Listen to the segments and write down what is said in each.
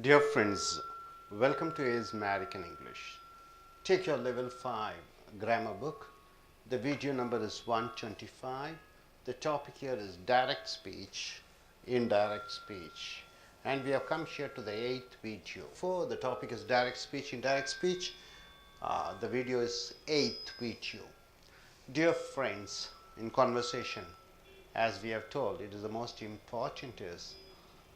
Dear friends, welcome to A's American English. Take your level 5 grammar book. The video number is 125. The topic here is direct speech, indirect speech. And we have come here to the 8th video. For the topic is direct speech, indirect speech. The video is 8th video. Dear friends, in conversation, as we have told, it is the most important is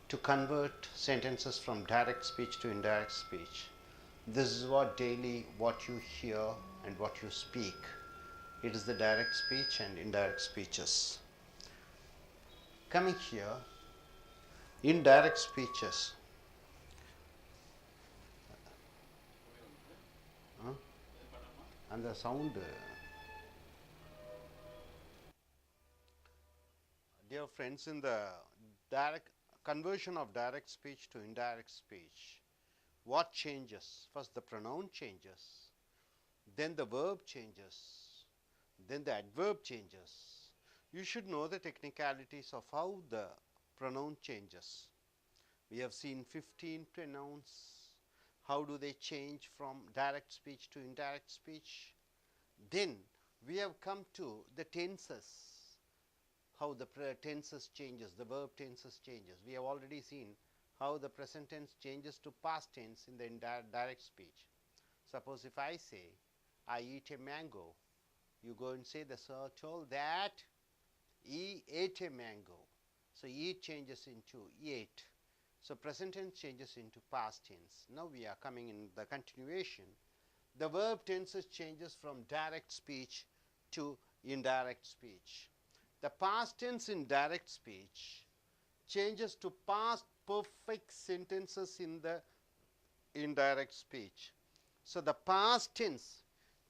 to convert sentences from direct speech to indirect speech. This is what you hear and what you speak. It is the direct speech and indirect speeches. Coming here, indirect speeches. And the sound. Dear friends, in the direct conversion of direct speech to indirect speech, what changes? First the pronoun changes, then the verb changes, then the adverb changes. You should know the technicalities of how the pronoun changes. We have seen 15 pronouns. How do they change from direct speech to indirect speech? Then we have come to the tenses, how the tenses changes, the verb tenses changes. We have already seen how the present tense changes to past tense in the direct speech. Suppose if I say, I eat a mango, you go and say, the sir told that he ate a mango. So eat changes into ate. So present tense changes into past tense. Now we are coming in the continuation. The verb tenses changes from direct speech to indirect speech. The past tense in direct speech changes to past perfect sentences in the indirect speech. So the past tense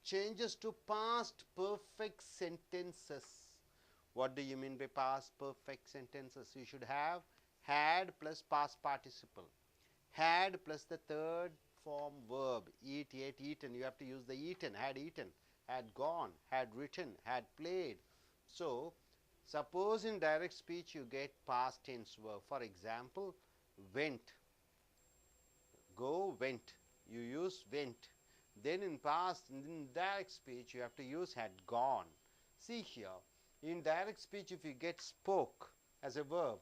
changes to past perfect sentences. What do you mean by past perfect sentences? You should have had plus past participle. Had plus the third form verb. Eat, ate, eaten. You have to use the eaten. Had gone, had written, had played. So suppose in direct speech you get past tense verb. For example, went. Go, went. You use went. Then in direct speech you have to use had gone. See here, in direct speech if you get spoke as a verb,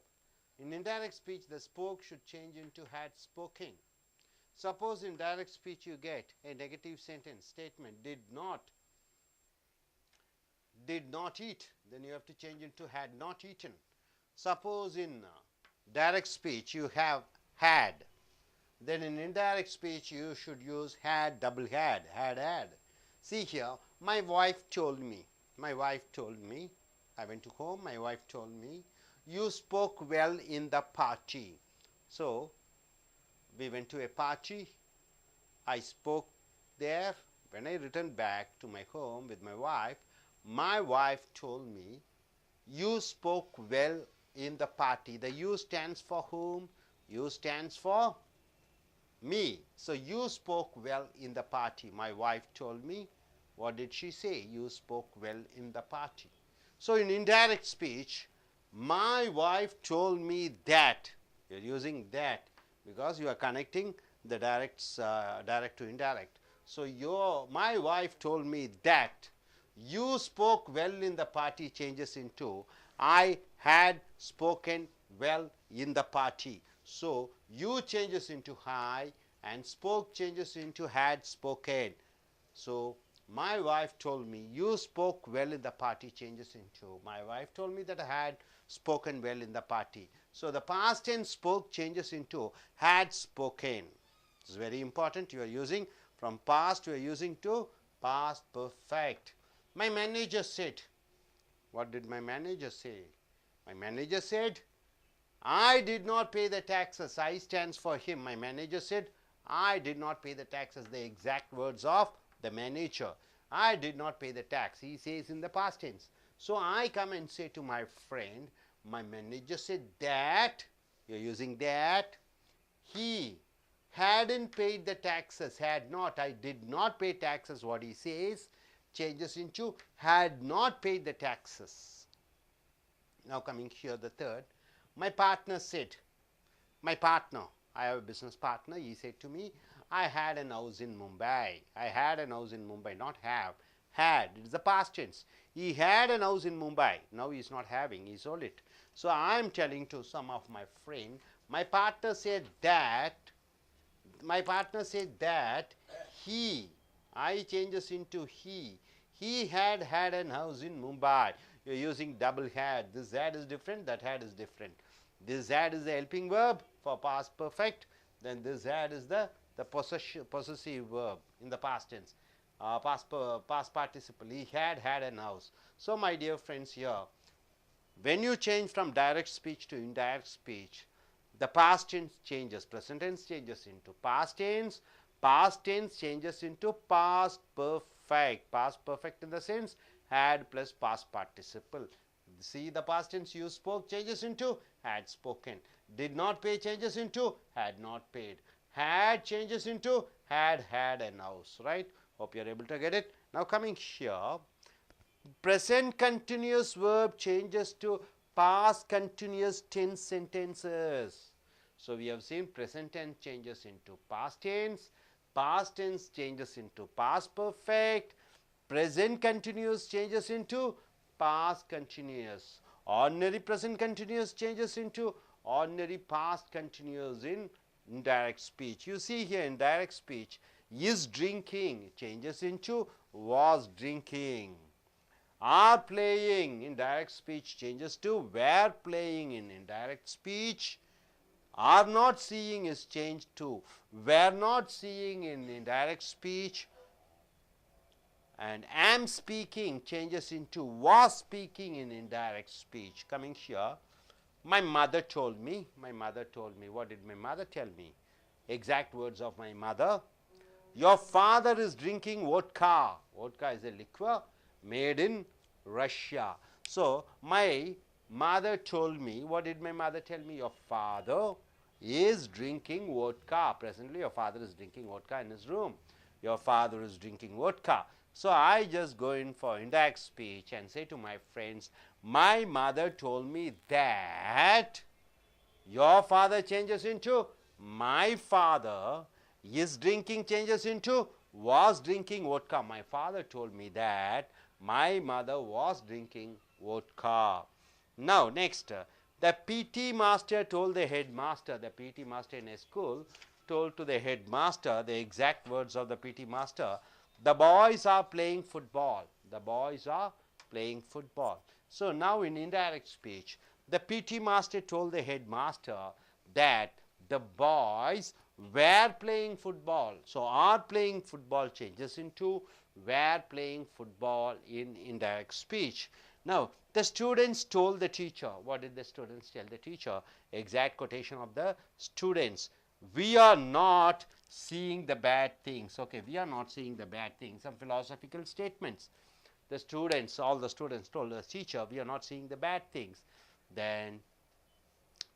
in indirect speech the spoke should change into had spoken. Suppose in direct speech you get a negative sentence statement, did not eat, then you have to change into had not eaten. Suppose in direct speech you have had, then in indirect speech you should use had, double had. See here, my wife told me, I went to home, my wife told me, you spoke well in the party. So we went to a party, I spoke there. When I returned back to my home with my wife told me, you spoke well in the party. The you stands for whom? You stands for me. So you spoke well in the party. My wife told me. What did she say? You spoke well in the party. So in indirect speech, my wife told me that. You're using that because you are connecting the direct to indirect. So my wife told me that you spoke well in the party changes into I had spoken well in the party. So you changes into I and spoke changes into had spoken. So my wife told me you spoke well in the party changes into my wife told me that I had spoken well in the party. So the past tense spoke changes into had spoken. This is very important. You are using from past, you are using to past perfect. My manager said. What did my manager say? My manager said, I did not pay the taxes. I stands for him. My manager said, I did not pay the taxes. The exact words of the manager. I did not pay the tax. He says in the past tense. So I come and say to my friend, my manager said that, you're using that, he hadn't paid the taxes. Had not, I did not pay taxes. What he says changes into had not paid the taxes. Now coming here the third, my partner said, my partner, I have a business partner. He said to me, I had an house in Mumbai. I had an house in Mumbai, not have. Had, it is the past tense. He had an house in Mumbai. Now he is not having, he sold it. So I am telling to some of my friend, my partner said that he, I changes into he had an house in Mumbai. You are using double had. This had is different, that had is different. This had is the helping verb for past perfect. Then this had is the possessive verb in the past tense. Past participle. He had an house. So my dear friends, here, when you change from direct speech to indirect speech, the past tense changes. Present tense changes into past tense. Past tense changes into past perfect. Past perfect in the sense had plus past participle. See, the past tense you spoke changes into had spoken. Did not pay changes into had not paid. Had changes into had an house, right? Hope you are able to get it. Now coming here, present continuous verb changes to past continuous tense sentences. So we have seen present tense changes into past tense changes into past perfect, present continuous changes into past continuous, ordinary present continuous changes into ordinary past continuous in indirect speech. You see here in direct speech, is drinking changes into was drinking. Are playing in direct speech changes to were playing in indirect speech. Are not seeing is changed to were not seeing in indirect speech. And am speaking changes into was speaking in indirect speech. Coming here, my mother told me. What did my mother tell me? Exact words of my mother. Your father is drinking vodka. Vodka is a liquor made in Russia. So my mother told me, what did my mother tell me? Your father is drinking vodka. Presently your father is drinking vodka in his room. Your father is drinking vodka. So I just go in for indirect speech and say to my friends, my mother told me that. Your father changes into my father is drinking changes into was drinking vodka. My father told me that my mother was drinking vodka. Now next, the PT master told the headmaster. The PT master in a school told to the headmaster the exact words of the PT master. The boys are playing football. The boys are playing football. So now in indirect speech, the PT master told the headmaster that the boys were playing football. So are playing football changes into were playing football in indirect speech. Now the students told the teacher. What did the students tell the teacher? Exact quotation of the students. We are not seeing the bad things. Okay, we are not seeing the bad things. Some philosophical statements. The students, all the students told the teacher, we are not seeing the bad things. Then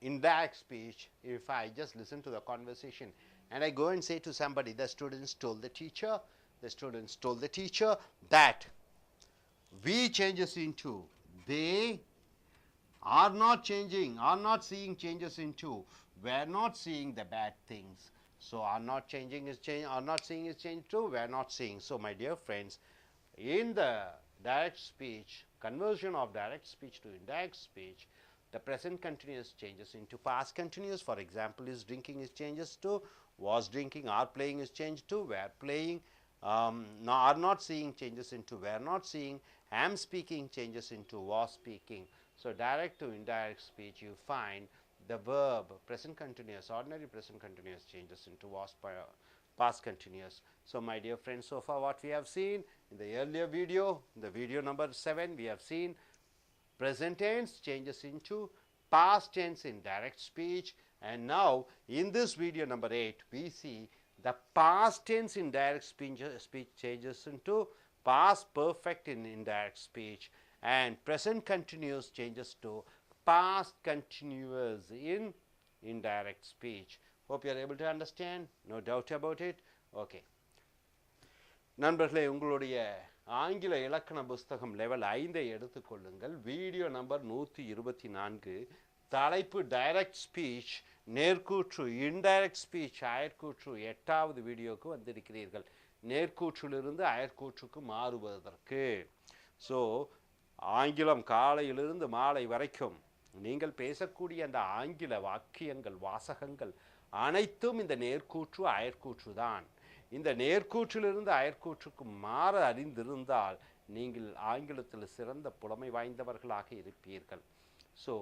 in that speech, if I just listen to the conversation and I go and say to somebody, the students told the teacher that we changes into they are not changing, are not seeing changes into were not seeing the bad things. So are not changing is change, are not seeing is changed to were not seeing. So my dear friends, in the direct speech, conversion of direct speech to indirect speech, the present continuous changes into past continuous. For example, is drinking is changes to was drinking, are playing is changed to were playing, are not seeing changes into were not seeing, am speaking changes into was speaking. So direct to indirect speech, you find the verb present continuous, ordinary present continuous changes into was past continuous. So my dear friends, so far what we have seen in the earlier video, the video number 7, we have seen present tense changes into past tense in direct speech, and now in this video number 8 we see the past tense in direct speech changes into past perfect in indirect speech, and present continuous changes to past continuous in indirect speech. Hope you are able to understand. No doubt about it. Okay. நண்பர்களே, உங்களுடைய ஆங்கில இலக்கண புஸ்தகம் level 5 எடுத்துக்கொள்ளுங்கள். Video number 124, தலைப்பு direct speech நேர்கூற்று indirect speech அயற்கூற்று 8வது வீடியோக்கு வந்திருக்கிறீர்கள். நேர்கூற்றிலிருந்து அயற்கூற்றுக்கு மாறுவதற்கு. ஸோ ஆங்கிலம் காலையிலிருந்து மாலை வரைக்கும் நீங்கள் பேசக்கூடிய அந்த ஆங்கில வாக்கியங்கள் வாசகங்கள் அனைத்தும் இந்த நேர்கூற்று அயற்கூற்று தான். இந்த நேர்கூற்றிலிருந்து அயற்கூற்றுக்கு மாற அறிந்திருந்தால் நீங்கள் ஆங்கிலத்தில் சிறந்த புலமை வாய்ந்தவர்களாக இருப்பீர்கள். ஸோ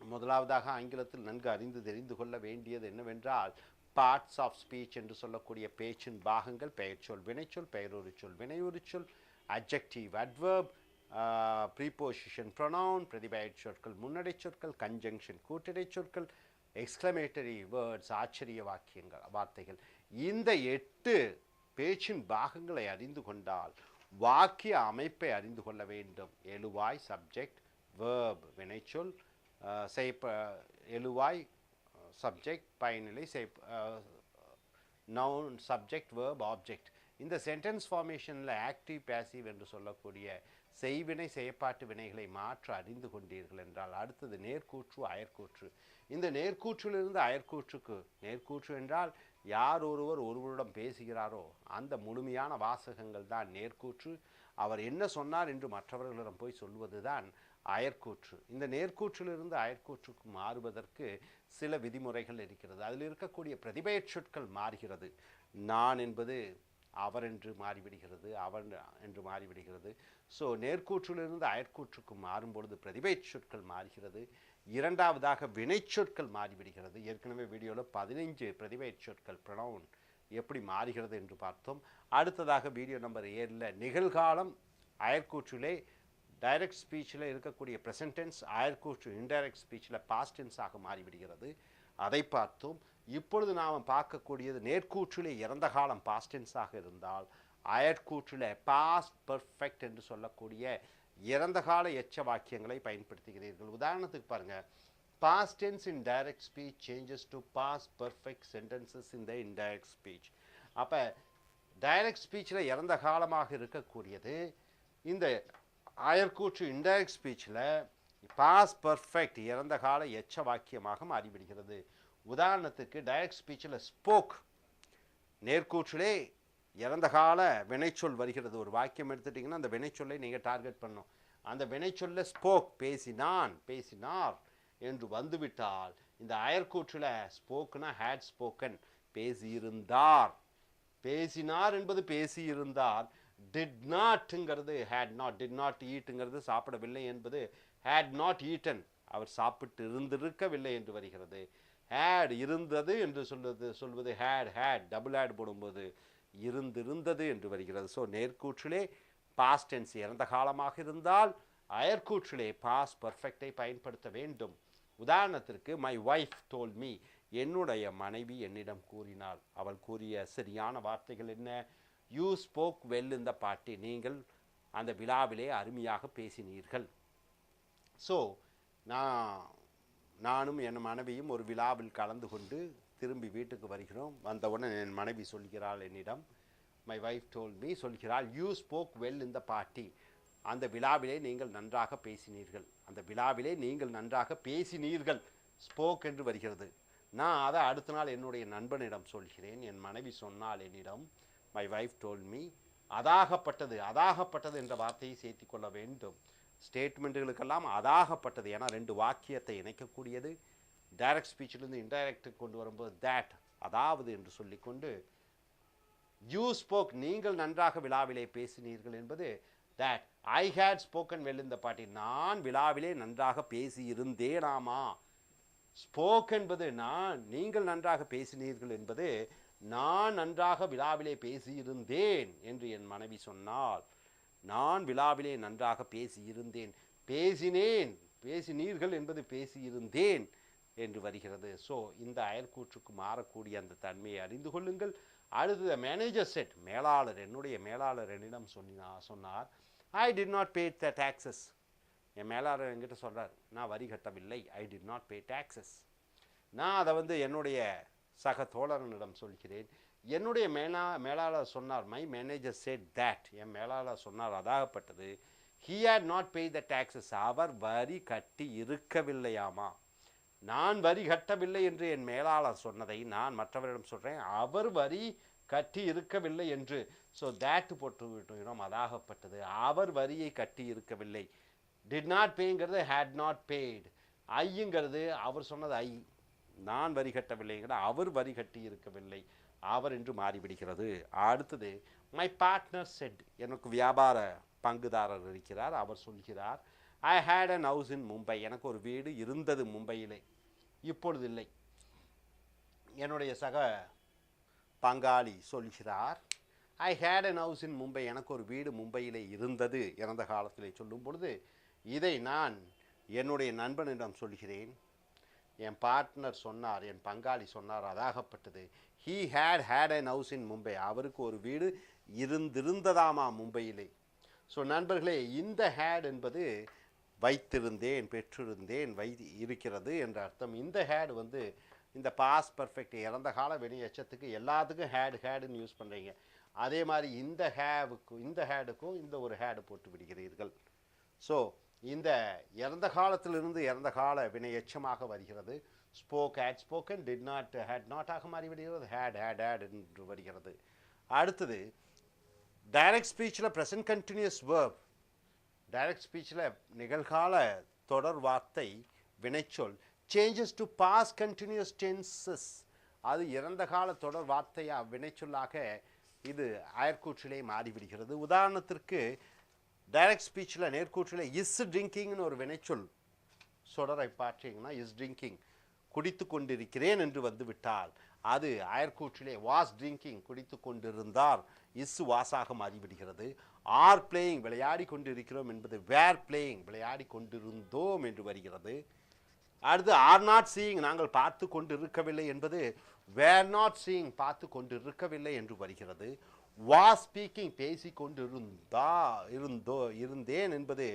முதலாவதாக ஆங்கிலத்தில் நன்கு அறிந்து தெரிந்து கொள்ள வேண்டியது என்னவென்றால் பார்ட்ஸ் ஆஃப் ஸ்பீச் என்று சொல்லக்கூடிய பேச்சின் பாகங்கள் பெயர்ச்சொல் வினைச்சொல் பெயரொருச்சொல் வினையுரிச்சொல் அட்ஜெக்டிவ் அட்வர்ப் ப்ரீபோசிஷன் ப்ரொனவுன் பிரதிபெயர் சொற்கள் முன்னடை சொற்கள் கன்ஜங்ஷன் கூட்டிடை சொற்கள் எக்ஸ்க்ளமேட்டரி வேர்ட்ஸ் ஆச்சரிய வார்த்தைகள். இந்த 8 பேச்சின் பாகங்களை அறிந்து கொண்டால் வாக்கிய அமைப்பை அறிந்து கொள்ள வேண்டும். எழுவாய் சப்ஜெக்ட் வேர்ப் வினைச்சொல் எழுவாய் சப்ஜெக்ட் பயனிலை நவுன் சப்ஜெக்ட் வேர்ப் ஆப்ஜெக்ட். இந்த சென்டென்ஸ் ஃபார்மேஷனில் ஆக்டிவ் பேசிவ் என்று சொல்லக்கூடிய செய்வினை செயற்பாட்டு வினைகளை மாற்ற அறிந்து கொண்டீர்கள் என்றால் அடுத்தது நேர்கூற்று அயற்கூற்று. இந்த நேர்கூற்றிலிருந்து அயற்கூற்றுக்கு, நேர்கூற்று என்றால் யார் ஒருவரிடம் பேசுகிறாரோ அந்த முழுமையான வாசகங்கள் தான் நேர்கூற்று. அவர் என்ன சொன்னார் என்று மற்றவர்களிடம் போய் சொல்வது தான் அயற்கூற்று. இந்த நேர்கூற்றிலிருந்து அயற்கூற்றுக்கு மாறுவதற்கு சில விதிமுறைகள் இருக்கிறது. அதில் இருக்கக்கூடிய பிரதிபெயர் சொற்கள் மாறுகிறது. நான் என்பது அவர் என்று மாறிவிடுகிறது, அவன் என்று மாறிவிடுகிறது. ஸோ நேர்கூற்றிலிருந்து அயற்கூற்றுக்கு மாறும்பொழுது பிரதிபெயர் சொற்கள் மாறுகிறது. இரண்டாவதாக வினைச்சொற்கள் மாறிவிடுகிறது. ஏற்கனவே வீடியோவில் 15 பிரதிபெயர் சொற்கள் ப்ரொனவுன் எப்படி மாறுகிறது என்று பார்த்தோம். அடுத்ததாக வீடியோ நம்பர் 7 நிகழ்காலம் அயற்கூற்றிலே டைரக்ட் ஸ்பீச்சில் இருக்கக்கூடிய ப்ரெசன்ட் டென்ஸ் அயற்கூற்று இன்டைரக்ட் ஸ்பீச்சில் பாஸ்ட் டென்ஸாக மாறிவிடுகிறது. அதை பார்த்தோம். இப்பொழுது நாம் பார்க்கக்கூடியது நேர்கூற்றிலே இறந்த காலம் பாஸ்ட் டென்ஸாக இருந்தால் அயற்கூற்றில் பாஸ்ட் பர்ஃபெக்ட் என்று சொல்லக்கூடிய இறந்த கால எச்ச வாக்கியங்களை பயன்படுத்துகிறீர்கள். உதாரணத்துக்கு பாருங்கள், past tense in direct speech changes to past perfect sentences in the indirect speech. அப்போ டைரக்ட் ஸ்பீச்சில் இறந்த காலமாக இருக்கக்கூடியது இந்த அயற்கூற்று இன்டைரக்ட் ஸ்பீச்சில் பாஸ்ட் பர்ஃபெக்ட் இறந்த கால எச்ச வாக்கியமாக மாறிவிடுகிறது. உதாரணத்துக்கு டைரக்ட் ஸ்பீச்சில் ஸ்போக் நேர்கூற்றிலே இறந்த கால வினைச்சொல் வருகிறது. ஒரு வாக்கியம் எடுத்துட்டிங்கன்னா அந்த வினைச்சொல்லை நீங்கள் டார்கெட் பண்ணணும். அந்த வினைச்சொல்ல ஸ்போக் பேசினான் பேசினார் என்று வந்துவிட்டால் இந்த அயற்கூற்றில் ஸ்போக்குனா ஹேட் ஸ்போக்கன் பேசியிருந்தார், பேசினார் என்பது பேசியிருந்தார். டிட் நாட்ங்கிறது ஹேட் நாட், டிட் நாட் ஈட்டுங்கிறது சாப்பிடவில்லை என்பது ஹேட் நாட் ஈட்டன், அவர் சாப்பிட்டு இருந்திருக்கவில்லை என்று வருகிறது. ஹேட் இருந்தது என்று சொல்வது ஹேட் டபுள் ஹேட் போடும்போது இருந்திருந்தது என்று வருகிறது. ஸோ நேர்கூற்றிலே பாஸ்ட் டென்ஸ் இறந்த காலமாக இருந்தால் அயற்கூற்றிலே பாஸ்ட் பர்ஃபெக்டை பயன்படுத்த வேண்டும். உதாரணத்திற்கு மை ஒய்ஃப் டோல்ட் மீ, என்னுடைய மனைவி என்னிடம் கூறினாள். அவள் கூறிய சரியான வார்த்தைகள் என்ன? You spoke well in the party, நீங்கள் அந்த விழாவிலே அருமையாக பேசினீர்கள். ஸோ நானும் என் மனைவியும் ஒரு விழாவில் கலந்து கொண்டு திரும்பி வீட்டுக்கு வருகிறோம். வந்தவுடன் என் மனைவி சொல்கிறாள் என்னிடம், மை வைஃப் டோல்ட் மீ சொல்கிறாள், you spoke well in the party, அந்த விழாவிலே நீங்கள் நன்றாக பேசினீர்கள், அந்த விழாவிலே நீங்கள் நன்றாக பேசினீர்கள், ஸ்போக் என்று வருகிறது. நான் அதை அடுத்த நாள் என்னுடைய நண்பனிடம் சொல்கிறேன். என் மனைவி சொன்னால் என்னிடம், மை வைஃப் டோல்ட் மீ, அதாகப்பட்டது, அதாகப்பட்டது என்ற வார்த்தையை சேர்த்து கொள்ள வேண்டும். ஸ்டேட்மெண்ட்டுகளுக்கெல்லாம் அதாகப்பட்டது, ஏன்னா 2 வாக்கியத்தை இணைக்கக்கூடியது. டைரக்ட் ஸ்பீச்சிலிருந்து இன்டைரக்டுக்கு கொண்டு வரும்போது தேட், அதாவது என்று சொல்லிக்கொண்டு, யூ ஸ்போக் நீங்கள் நன்றாக விழாவிலே பேசினீர்கள் என்பது that, I had spoken well in the party, நான் விழாவிலே நன்றாக பேசியிருந்தேனாமா. ஸ்போக் என்பது நான், நீங்கள் நன்றாக பேசினீர்கள் என்பது நான் நன்றாக விழாவிலே பேசியிருந்தேன் என்று என் மனைவி சொன்னால், நான் விழாவிலே நன்றாக பேசியிருந்தேன், பேசினேன், பேசினீர்கள் என்பது பேசியிருந்தேன் என்று வருகிறது. ஸோ இந்த அயற்கூற்றுக்கு மாறக்கூடிய அந்த தன்மையை அறிந்து கொள்ளுங்கள். அடுத்தது மேனேஜர் செட், மேலாளர், என்னுடைய மேலாளர் என்னிடம் சொன்னார், I did not pay the taxes, என் மேலாளர் என்கிட்ட சொல்கிறார், நான் வரி கட்டவில்லை, I did not pay taxes. நான் அதை என்னுடைய சக தோழரனிடம் சொல்கிறேன், என்னுடைய மேலாளர் சொன்னார், மை மேனேஜர் செட் தேட், என் மேலாளர் சொன்னார் அதாகப்பட்டது, he had not paid the taxes, அவர் வரி கட்டி இருக்கவில்லையாமா. நான் வரி கட்டவில்லை என்று என் மேலாளர் சொன்னதை நான் மற்றவரிடம் சொல்கிறேன், அவர் வரி கட்டி இருக்கவில்லை என்று. ஸோ தேட் போட்டு விட்டோம், அதாகப்பட்டது. அவர் வரியை கட்டி இருக்கவில்லை. டிட் நாட் பேங்கிறது ஹேட் நாட் பெய்டு. ஐங்கிறது அவர் சொன்னது ஐ, நான் வரி கட்டவில்லைங்கிற அவர் வரி கட்டி இருக்கவில்லை, அவர் என்று மாறிவிடுகிறது. அடுத்தது மை பார்ட்னர் செட், எனக்கு வியாபார பங்குதாரர் இருக்கிறார், அவர் சொல்கிறார் I had an house in Mumbai, எனக்கு ஒரு வீடு இருந்தது மும்பையிலே, இப்பொழுது இல்லை. என்னுடைய சக பங்காளி சொல்கிறார் I had an house in Mumbai, எனக்கு ஒரு வீடு மும்பையிலே இருந்தது இறந்த காலத்திலே. சொல்லும் பொழுது இதை நான் என்னுடைய நண்பனிடம் சொல்கிறேன், என் பார்ட்னர் சொன்னார், என் பங்காளி சொன்னார், அதாகப்பட்டது. He had an house in Mumbai, அவருக்கு ஒரு வீடு இருந்திருந்ததாமா மும்பையிலே. ஸோ நண்பர்களே, இந்த ஹேட் என்பது வைத்திருந்தேன், பெற்றிருந்தேன், இருக்கிறது என்ற அர்த்தம். இந்த ஹேட் வந்து இந்த பாஸ்ட் பர்ஃபெக்ட் இறந்த கால வினை எச்சத்துக்கு எல்லாத்துக்கும் ஹேடுன்னு யூஸ் பண்ணுறீங்க. அதே மாதிரி இந்த ஹேடுக்கும் இந்த ஒரு ஹேடு போட்டு விடுகிறீர்கள். ஸோ இந்த இறந்த காலத்திலிருந்து இறந்த கால வினை எச்சமாக வருகிறது. Spoke, had spoken, did not, had நாட்டாக மாறிவிடுகிறது, ஹேட் என்று வருகிறது. அடுத்தது டைரக்ட் ஸ்பீச்சில் ப்ரெசன்ட் கண்டினியூஸ் வேர்ப், டைரக்ட் ஸ்பீச்சில் நிகழ்கால தொடர் வார்த்தை வினைச்சொல் changes to past continuous tenses, அது இறந்த கால தொடர் வார்த்தையாக வினைச்சொல்லாக இது அயற்கூற்றிலே மாறிவிடுகிறது. உதாரணத்திற்கு டைரக்ட் ஸ்பீச்சில் நேர்கூற்றில் இஸ் ட்ரிங்கிங்னு ஒரு வினைச்சொல் தொடரை பார்த்தீங்கன்னா, இஸ் ட்ரிங்கிங் குடித்து கொண்டிருக்கிறேன் என்று வந்து விட்டால் அது அயற்கூற்றிலே வாஸ் ட்ரிங்கிங் குடித்து கொண்டிருந்தார், இஸ் வாஸாக மாறிவிடுகிறது. ஆர் பிளேயிங் விளையாடி கொண்டிருக்கிறோம் என்பது வேர் பிளேயிங் விளையாடி கொண்டிருந்தோம் என்று வருகிறது. அடுத்து ஆர் நாட் சீயிங் நாங்கள் பார்த்து கொண்டு இருக்கவில்லை என்பது வேர் நாட் சீயிங் பார்த்து கொண்டு இருக்கவில்லை என்று வருகிறது. வாஸ் ஸ்பீக்கிங் பேசி இருந்தேன் என்பது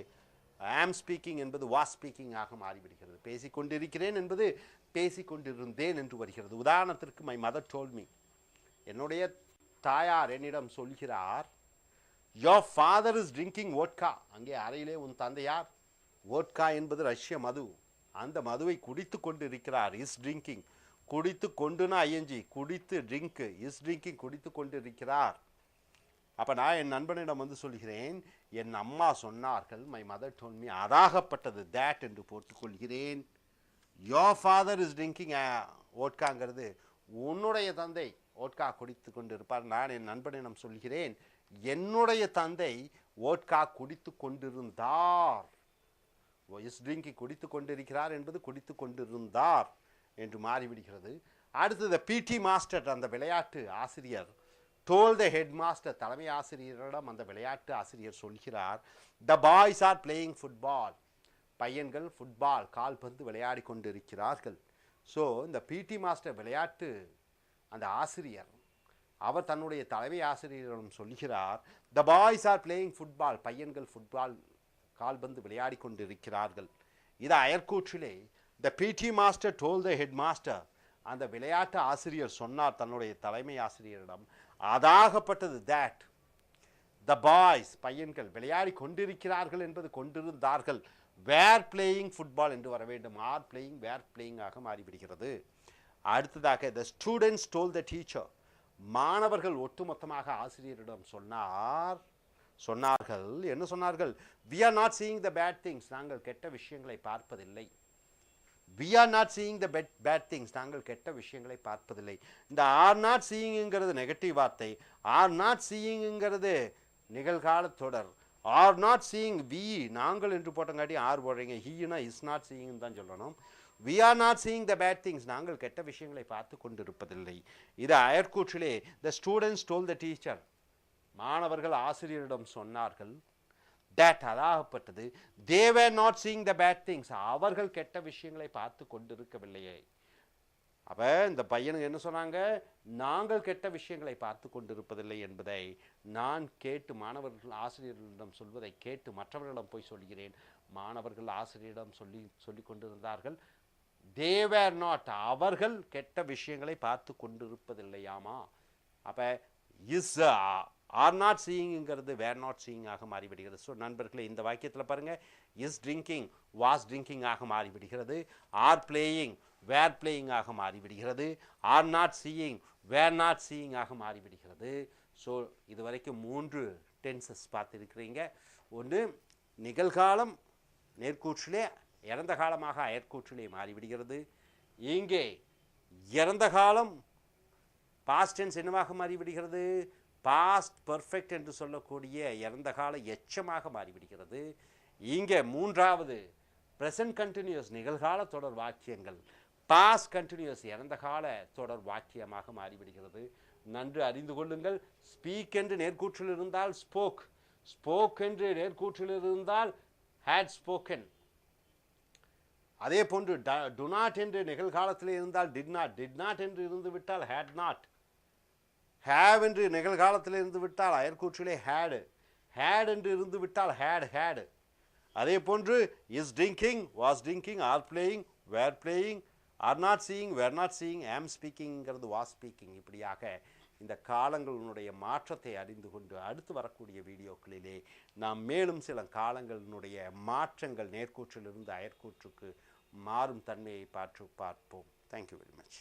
ஆம் ஸ்பீக்கிங் என்பது வாஸ் ஸ்பீக்கிங் ஆக மாறிவிடுகிறது. பேசிக்கொண்டிருக்கிறேன் என்பது பேசிக்கொண்டிருந்தேன் என்று வருகிறது. உதாரணத்திற்கு மை மதர் டோல்ட் மீ, என்னுடைய தாயார் என்னிடம் சொல்கிறார், your father is drinking vodka, அங்கே அறையிலே உன் தந்தையார் வோட்கா என்பது ரஷ்ய மது, அந்த மதுவை குடித்து கொண்டு இருக்கிறார், இஸ் ட்ரிங்கிங். குடித்து கொண்டுனா ஐஎன்ஜி, குடித்து ட்ரிங்க், இஸ் ட்ரிங்கிங் குடித்து கொண்டு இருக்கிறார். அப்போ நான் என் நண்பனிடம் வந்து சொல்கிறேன், என் அம்மா சொன்னார்கள், மை மதர் டோல்ட் மீ, அதாகப்பட்டது தேட் என்று போட்டுக்கொள்கிறேன். யோர் ஃபாதர் இஸ் ட்ரிங்கிங் ஓட்காங்கிறது உன்னுடைய தந்தை ஓட்கா குடித்து கொண்டு இருப்பார். நான் என் நண்பனிடம் சொல்கிறேன், என்னுடைய தந்தை ஓட்கா குடித்து கொண்டிருந்தார், இஸ் ட்ரிங்கிங் குடித்து கொண்டிருக்கிறார் என்பது குடித்து கொண்டிருந்தார் என்று மாறிவிடுகிறது. அடுத்தது பிடி மாஸ்டர், அந்த விளையாட்டு ஆசிரியர், டோல் த ஹெட் மாஸ்டர் தலைமை ஆசிரியரிடம் அந்த விளையாட்டு ஆசிரியர் சொல்கிறார், the boys are playing football, பையன்கள் ஃபுட்பால் கால்பந்து விளையாடி கொண்டிருக்கிறார்கள். ஸோ இந்த பிடி மாஸ்டர் விளையாட்டு அந்த ஆசிரியர் அவர் தன்னுடைய தலைமை ஆசிரியரிடம் சொல்கிறார், the boys are playing football, பையன்கள் ஃபுட்பால் கால்பந்து விளையாடி கொண்டிருக்கிறார்கள். இது அயற்கூற்றிலே the PT master told the headmaster, அந்த விளையாட்டு ஆசிரியர் சொன்னார் தன்னுடைய தலைமை ஆசிரியரிடம், அதாகப்பட்டது தேட் த பாய்ஸ் பையன்கள் விளையாடி கொண்டிருக்கிறார்கள் என்பது கொண்டிருந்தார்கள், வேர் பிளேயிங் ஃபுட்பால் என்று வர வேண்டும், ஆர் பிளேயிங் வேர் பிளேயிங் ஆக மாறிவிடுகிறது. அடுத்ததாக the students told the teacher, மாணவர்கள் ஒட்டுமொத்தமாக ஆசிரியரிடம் சொன்னார்கள், என்ன சொன்னார்கள், we are not seeing the bad things, நாங்கள் கெட்ட விஷயங்களை பார்ப்பதில்லை. we are not seeing the bad things, நாங்கள் கெட்ட விஷயங்களை பார்ப்பதில்லை. இந்த are not seeingங்கிறது நெகட்டிவ் வார்த்தை, are not seeingங்கிறது நிகழ்கால தொடர், are not seeing we நாங்கள் என்று போட்டங்காட்டி ஆர் போடுறீங்க, ஹீனா is not seeing தான் சொல்லணும். we are not seeing the bad things, நாங்கள் கெட்ட விஷயங்களை பார்த்து கொண்டிருப்பதில்லை. இது அயற்கூற்றிலே the students told the teacher, மாணவர்கள் ஆசிரியரிடம் சொன்னார்கள், that Athagappattathu they were not seeing the bad things, அவர்கள் கெட்ட விஷயங்களை பார்த்து கொண்டிருக்கவில்லையே. அப்போ இந்த பையனுக்கு என்ன சொன்னாங்க, நாங்கள் கெட்ட விஷயங்களை பார்த்து கொண்டிருப்பதில்லை என்பதை நான் கேட்டு மாணவர்கள் ஆசிரியர்களிடம் சொல்வதை கேட்டு மற்றவர்களிடம் போய் சொல்கிறேன். மாணவர்கள் ஆசிரியரிடம் சொல்லி கொண்டிருந்தார்கள், they were not, அவர்கள் கெட்ட விஷயங்களை பார்த்து கொண்டிருப்பதில்லையாமா. அப்போ இஸ் ஆர் நாட் சீயிங்கிறது வேர் நாட் சீயிங் ஆக மாறிவிடுகிறது. ஸோ நண்பர்களே, இந்த வாக்கியத்தில் பாருங்கள், இஸ் ட்ரிங்கிங் வாஸ் ட்ரிங்கிங் ஆக மாறிவிடுகிறது. ஆர் பிளேயிங் வேர் பிளேயிங் ஆக மாறிவிடுகிறது. Are not seeing were not seeing ஆக மாறிவிடுகிறது. ஸோ இது வரைக்கும் 3 டென்சஸ் பார்த்துருக்கிறீங்க. ஒன்று நிகழ்காலம் நேர்கூற்றிலே இறந்த காலமாக அயற்கூற்றிலே மாறிவிடுகிறது. இங்கே இறந்த காலம் பாஸ்ட் டென்ஸ் என்னவாக மாறிவிடுகிறது? பாஸ்ட் பர்ஃபெக்ட் என்று சொல்லக்கூடிய இறந்த கால எச்சமாக மாறிவிடுகிறது. இங்கே மூன்றாவது ப்ரெசன்ட் கண்டினியூஸ் நிகழ்கால தொடர் வாக்கியங்கள் பாஸ்ட் கண்டினியூஸ் இறந்த கால தொடர் வாக்கியமாக மாறிவிடுகிறது. நன்று அறிந்து கொள்ளுங்கள். ஸ்பீக் என்று நேர்கூற்றில் இருந்தால் ஸ்போக், ஸ்போக் என்று நேர்கூற்றில் இருந்தால் ஹேட் ஸ்போக்கன். அதே போன்று டு நாட் என்று நிகழ்காலத்தில் இருந்தால் டிட் நாட், டிட் நாட் என்று இருந்து விட்டால் ஹேட் நாட், ஹேவ் என்று நிகழ்காலத்தில் இருந்து விட்டால் அயற்கூற்றிலே ஹேடு, ஹேட் என்று இருந்து விட்டால் ஹேட் ஹேடு. அதே போன்று is drinking was drinking are playing were playing are not seeing were not seeing am ஸ்பீக்கிங்கிறது வாஸ் ஸ்பீக்கிங். இப்படியாக இந்த காலங்களினுடைய மாற்றத்தை அறிந்து கொண்டு அடுத்து வரக்கூடிய வீடியோக்களிலே நாம் மேலும் சில காலங்களினுடைய மாற்றங்கள் நேர்கூற்றிலிருந்து அயற்கூற்றுக்கு மாறும் தன்மையை பார்ப்போம். Thank you very much.